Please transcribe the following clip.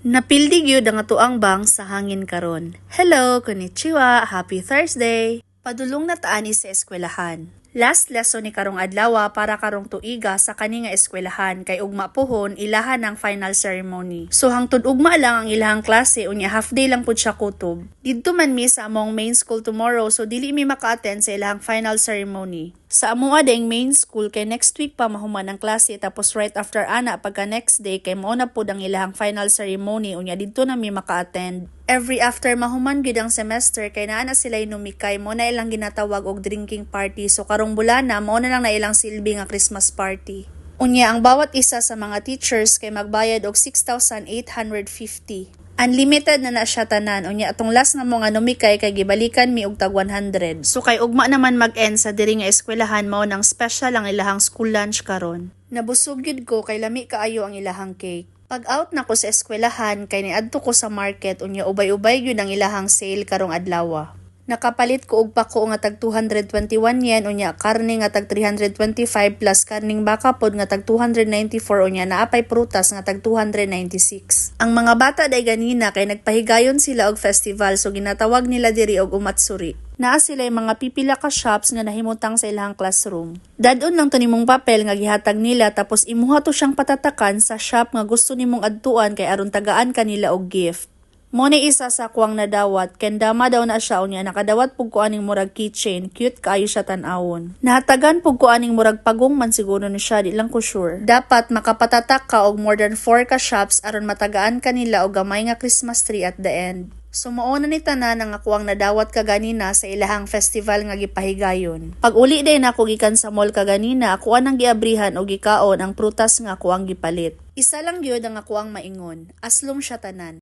Napildi gyud ang atuang bang sa hangin karon. Hello, konnichiwa, happy Thursday. Padulong na taani sa eskwelahan. Last lesson ni karong adlaw para karong tuiga sa kani nga eskwelahan kay ugma pohon ilahan ang final ceremony. So hangtod ugma lang ang ilahang klase unya half day lang pud siya kutob. Didto man mi sa among main school tomorrow so dili mi maka-attend sa ilahang final ceremony. Sa amoa ding main school kay next week pa mahuman ang klase tapos right after ana pagka next day kay mao na pud ang ilahang final ceremony unya didto na mi maka-attend. Every after mahuman gid ang semester kay naa na sila numikay mo na ilang ginatawag og drinking party so karong bulana mao na lang na ilang silbi nga Christmas party. Unya ang bawat isa sa mga teachers kay magbayad og 6,850. Unlimited na siya tanan unya atong last na mo nga numikay kay gibalikan mi og tag 100. So kay ugma naman mag-end sa diri nga eskwelahan mao nang special ang ilahang school lunch karon. Nabusog gyud ko kay lami kaayo ang ilahang cake. Pag out na ko sa eskwelahan kay niadto ko sa market unya ubay-ubay gyud ang ilahang sale karong adlaw. Nakapalit ko og pako nga tag 221 yen unya karne nga tag 325 plus karning baka pod nga tag 294 unya naapay prutas nga tag 296. Ang mga bata day ganina kay nagpahigayon sila og festival so ginatawag nila diri og umatsuri. Naa sila yung mga pipila ka shops nga nahimutang sa ilahang classroom. Dadon lang to nimong papel nga gihatag nila tapos imuha to siyang patatakan sa shop nga gusto nimong adtuan kay aron tagaan kanila og gift. Mo ni isa sa kuwang nadawat, kendama daw na siya unya nakadawat pug ko aning murag keychain, cute kaayo siya tan-awon. Nahatagan pug ko aning murag pagong man siguro ni siya, di lang ko sure. Dapat makapatatak ka og more than 4 ka shops aron matagaan kanila og gamay nga Christmas tree at the end. So mao na ni tanan ang akuang nadawat kaganina sa ilahang festival nga gipahigayon. Pag uli day na ako gikan sa mall kaganina, ako anang giabrihan og gikaon ang prutas nga ako ang gipalit. Isa lang gyud ang akuang maingon, aslom siya tanan.